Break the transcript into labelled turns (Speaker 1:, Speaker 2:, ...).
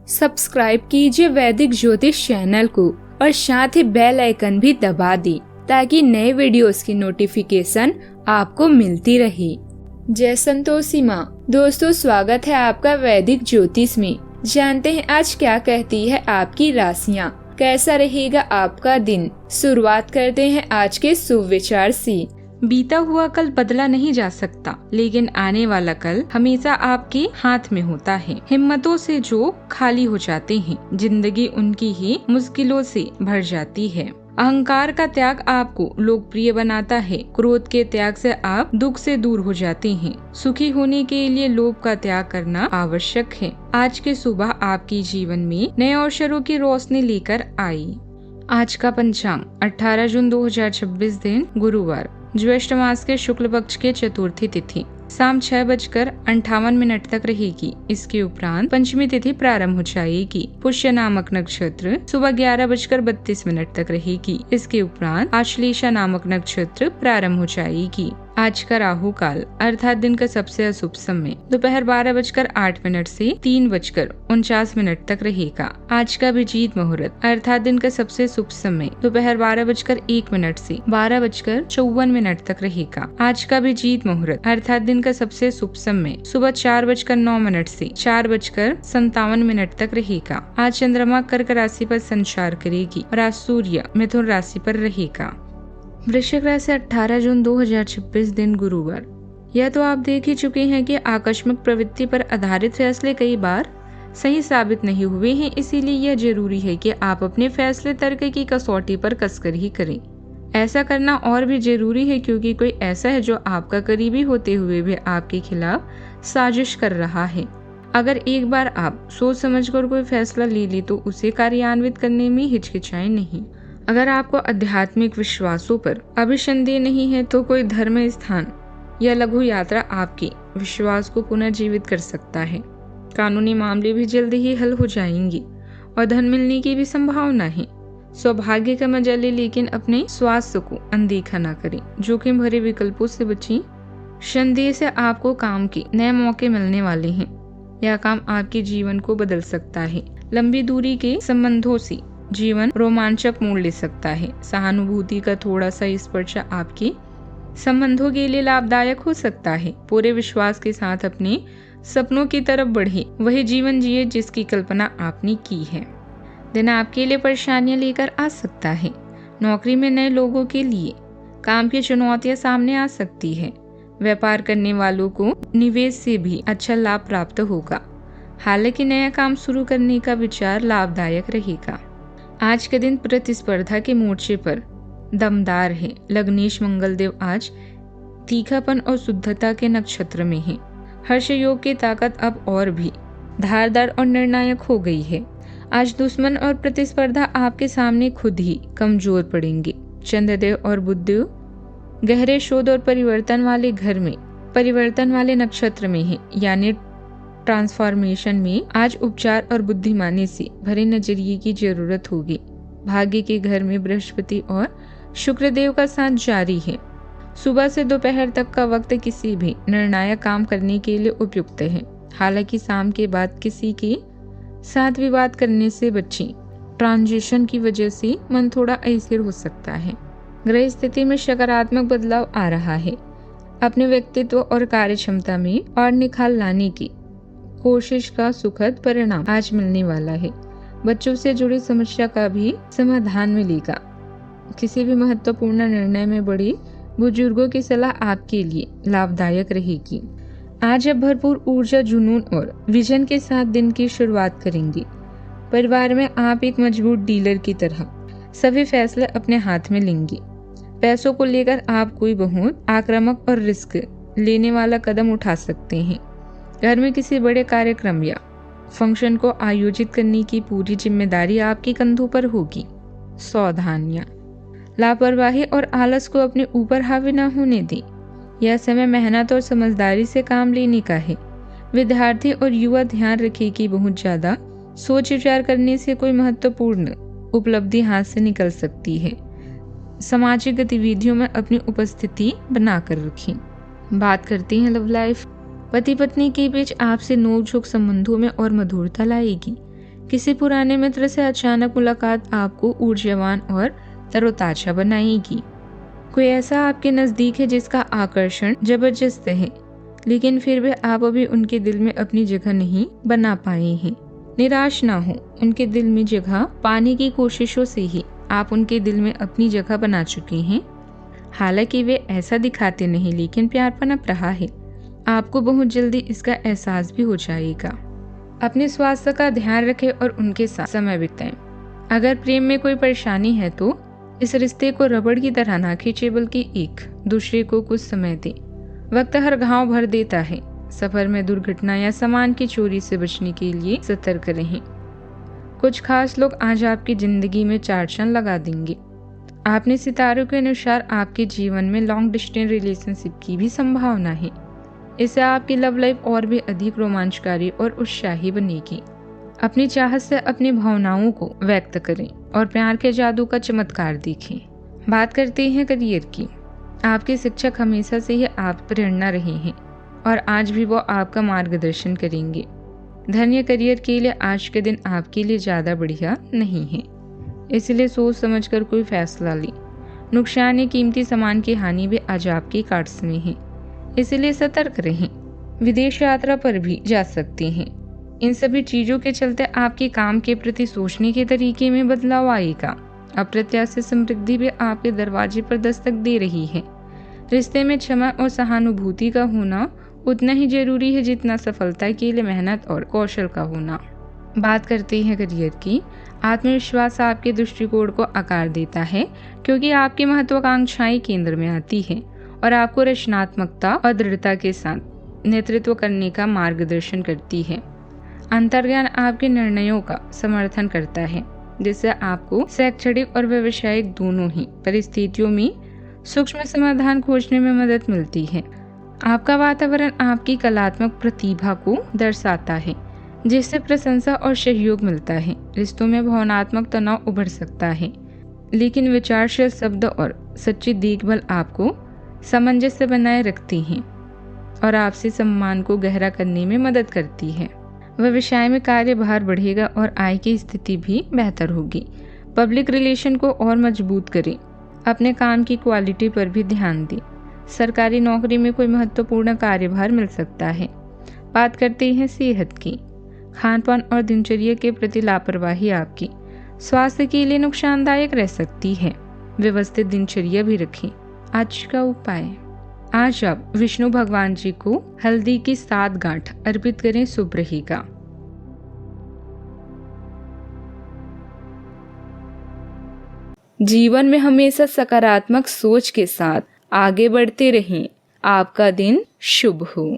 Speaker 1: Subscribe कीजिए वैदिक ज्योतिष चैनल को और साथ ही बेल आइकन भी दबा दी ताकि नए वीडियोस की नोटिफिकेशन आपको मिलती रहे। जय संतोषी माँ। दोस्तों, स्वागत है आपका वैदिक ज्योतिष में। जानते हैं आज क्या कहती है आपकी राशियाँ, कैसा रहेगा आपका दिन। शुरुआत करते हैं आज के शुभ विचार से। बीता हुआ कल बदला नहीं जा सकता, लेकिन आने वाला कल हमेशा आपके हाथ में होता है। हिम्मतों से जो खाली हो जाते हैं, जिंदगी उनकी ही मुश्किलों से भर जाती है। अहंकार का त्याग आपको लोकप्रिय बनाता है। क्रोध के त्याग से आप दुख से दूर हो जाते हैं। सुखी होने के लिए लोभ का त्याग करना आवश्यक है। आज की सुबह आपके जीवन में नए अवसरों की रोशनी लेकर आई। आज का पंचांग 18 जून 2026 दिन गुरुवार, ज्येष्ठ मास के शुक्ल पक्ष के चतुर्थी तिथि शाम 6:58 तक रहेगी। इसके उपरांत पंचमी तिथि प्रारंभ हो जाएगी। पुष्य नामक नक्षत्र सुबह 11:32 तक रहेगी। इसके उपरांत आश्लेषा नामक नक्षत्र प्रारंभ हो जाएगी। आज का राहु काल अर्थात दिन का सबसे अशुभ समय दोपहर 12:08 से 3:49 तक रहेगा। आज का अभिजीत मुहूर्त अर्थात दिन का सबसे शुभ समय दोपहर 12:01 से 12:54 तक रहेगा। आज का अभिजीत मुहूर्त अर्थात दिन का सबसे शुभ समय सुबह 4:09 से 4:57 तक रहेगा। आज चंद्रमा कर्क राशि पर संचार करेगी और आज सूर्य मिथुन राशि पर रहेगा। वृश्चिक राशि 18 जून 2026 दिन गुरुवार। यह तो आप देख ही चुके हैं कि आकस्मिक प्रवृत्ति पर आधारित फैसले कई बार सही साबित नहीं हुए हैं, इसीलिए यह जरूरी है कि आप अपने फैसले तर्क की कसौटी पर कसकर ही करें। ऐसा करना और भी जरूरी है क्योंकि कोई ऐसा है जो आपका करीबी होते हुए भी आपके खिलाफ साजिश कर रहा है। अगर एक बार आप सोच समझकर कोई फैसला ले ले तो उसे कार्यान्वित करने में हिचकिचाएं नहीं। अगर आपको आध्यात्मिक विश्वासों पर अभी संदेह नहीं है तो कोई धर्म स्थान या लघु यात्रा आपके विश्वास को पुनर्जीवित कर सकता है। कानूनी मामले भी जल्द ही हल हो जाएंगे और धन मिलने की भी संभावना है। सौभाग्य का मजा ले, लेकिन अपने स्वास्थ्य को अनदेखा न करें। जोखिम भरे विकल्पों से बचें। संदेह से आपको काम के नए मौके मिलने वाले हैं। यह काम आपके जीवन को बदल सकता है। लंबी दूरी के संबंधों से जीवन रोमांचक मोड़ ले सकता है। सहानुभूति का थोड़ा सा स्पर्श आपके संबंधों के लिए लाभदायक हो सकता है। पूरे विश्वास के साथ अपने सपनों की तरफ बढ़े, वही जीवन जिए जिसकी कल्पना आपने की है। दिन आपके लिए परेशानियां लेकर आ सकता है। नौकरी में नए लोगों के लिए काम की चुनौतियां सामने आ सकती है। व्यापार करने वालों को निवेश से भी अच्छा लाभ प्राप्त होगा। हालांकि नया काम शुरू करने का विचार लाभदायक रहेगा। आज के दिन प्रतिस्पर्धा के मोर्चे पर दमदार है। लग्नेश मंगलदेव आज तीखापन और शुद्धता के नक्षत्र में है। हर्ष योग की ताकत अब और भी धारदार और निर्णायक हो गई है। आज दुश्मन और प्रतिस्पर्धा आपके सामने खुद ही कमजोर पड़ेंगे। चंद्रदेव और बुधदेव गहरे शोध और परिवर्तन वाले घर में परिवर्तन वाले नक्षत्र में है, यानी ट्रांसफॉर्मेशन में आज उपचार और बुद्धिमानी से भरे नजरिए की जरूरत होगी। भाग्य के घर में बृहस्पति और शुक्रदेव का साथ जारी है। सुबह से दोपहर तक का वक्त किसी भी निर्णायक काम करने के लिए उपयुक्त है। हालांकि शाम के बाद किसी के साथ विवाद करने से बचें। ट्रांजिशन की वजह से मन थोड़ा अस्थिर हो सकता है। ग्रह स्थिति में सकारात्मक बदलाव आ रहा है। अपने व्यक्तित्व और कार्य क्षमता में और निखार लाने की कोशिश का सुखद परिणाम आज मिलने वाला है। बच्चों से जुड़ी समस्या का भी समाधान मिलेगा। किसी भी महत्वपूर्ण निर्णय में बड़े बुजुर्गों की सलाह आपके लिए लाभदायक रहेगी। आज आप भरपूर ऊर्जा, जुनून और विजन के साथ दिन की शुरुआत करेंगे। परिवार में आप एक मजबूत डीलर की तरह सभी फैसले अपने हाथ में लेंगे। पैसों को लेकर आप कोई बहुत आक्रामक और रिस्क लेने वाला कदम उठा सकते हैं। घर में किसी बड़े कार्यक्रम या फंक्शन को आयोजित करने की पूरी जिम्मेदारी आपके कंधों पर होगी। सावधानियां, लापरवाही और आलस को अपने ऊपर हावी न होने दें। यह समय मेहनत और समझदारी से काम लेने का है। विद्यार्थी और युवा ध्यान रखें कि बहुत ज्यादा सोच विचार करने से कोई महत्वपूर्ण उपलब्धि हाथ से निकल सकती है। सामाजिक गतिविधियों में अपनी उपस्थिति बनाकर रखें। बात करते हैं लव लाइफ। पति पत्नी के बीच आपसे नोकझोंक संबंधों में और मधुरता लाएगी। किसी पुराने मित्र से अचानक मुलाकात आपको ऊर्जावान और तरोताजा बनाएगी। कोई ऐसा आपके नजदीक है जिसका आकर्षण जबरदस्त है, लेकिन फिर भी आप अभी उनके दिल में अपनी जगह नहीं बना पाए हैं। निराश ना हो, उनके दिल में जगह पाने की कोशिशों से ही आप उनके दिल में अपनी जगह बना चुके हैं। हालांकि वे ऐसा दिखाते नहीं, लेकिन प्यार पनप रहा है। आपको बहुत जल्दी इसका एहसास भी हो जाएगा। अपने स्वास्थ्य का ध्यान रखें और उनके साथ समय बिताएं। अगर प्रेम में कोई परेशानी है तो इस रिश्ते को रबड़ की तरह ना खींचे, बल्कि एक दूसरे को कुछ समय दें। वक्त हर घाव भर देता है। सफर में दुर्घटना या सामान की चोरी से बचने के लिए सतर्क रहें। कुछ खास लोग आज आपकी जिंदगी में चार चांद लगा देंगे। आपने सितारों के अनुसार आपके जीवन में लॉन्ग डिस्टेंस रिलेशनशिप की भी संभावना है। इससे आपकी लव लाइफ और भी अधिक रोमांचकारी और उत्साही बनेगी। अपनी चाहत से अपनी भावनाओं को व्यक्त करें और प्यार के जादू का चमत्कार देखें। बात करते हैं करियर की। आपके शिक्षक हमेशा से ही आप प्रेरणा रहे हैं और आज भी वो आपका मार्गदर्शन करेंगे। धन या करियर के लिए आज के दिन आपके लिए ज़्यादा बढ़िया नहीं है, इसलिए सोच समझकर कोई फैसला लें। नुकसान या कीमती सामान की हानि भी आज आपके कार्ड्स में है, इसलिए सतर्क रहें। विदेश यात्रा पर भी जा सकते हैं। इन सभी चीज़ों के चलते आपके काम के प्रति सोचने के तरीके में बदलाव आएगा। अप्रत्याशित समृद्धि भी आपके दरवाजे पर दस्तक दे रही है। रिश्ते में क्षमा और सहानुभूति का होना उतना ही जरूरी है जितना सफलता के लिए मेहनत और कौशल का होना। बात करते हैं करियर की। आत्मविश्वास आपके दृष्टिकोण को आकार देता है, क्योंकि आपकी महत्वाकांक्षाएं केंद्र में आती है और आपको रचनात्मकता और दृढ़ता के साथ नेतृत्व करने का मार्गदर्शन करती है। अंतर्ज्ञान आपके निर्णयों का समर्थन करता है, जिससे आपको शैक्षणिक और व्यावसायिक दोनों ही परिस्थितियों में सूक्ष्म समाधान खोजने में मदद मिलती है। आपका वातावरण आपकी कलात्मक प्रतिभा को दर्शाता है, जिससे प्रशंसा और सहयोग मिलता है। रिश्तों में भावनात्मक तनाव उभर सकता है, लेकिन विचारशील शब्द और सच्ची देखभाल आपको सामंजस्य बनाए रखती हैं और आपसी सम्मान को गहरा करने में मदद करती है। व्यवसाय में कार्यभार बढ़ेगा और आय की स्थिति भी बेहतर होगी। पब्लिक रिलेशन को और मजबूत करें। अपने काम की क्वालिटी पर भी ध्यान दें। सरकारी नौकरी में कोई महत्वपूर्ण कार्यभार मिल सकता है। बात करते हैं सेहत की। खानपान और दिनचर्या के प्रति लापरवाही आपकी स्वास्थ्य के लिए नुकसानदायक रह सकती है। व्यवस्थित दिनचर्या भी रखें। आज का उपाय, आज आप विष्णु भगवान जी को हल्दी की 7 गांठ अर्पित करें, शुभ रहेगा। जीवन में हमेशा सकारात्मक सोच के साथ आगे बढ़ते रहें। आपका दिन शुभ हो।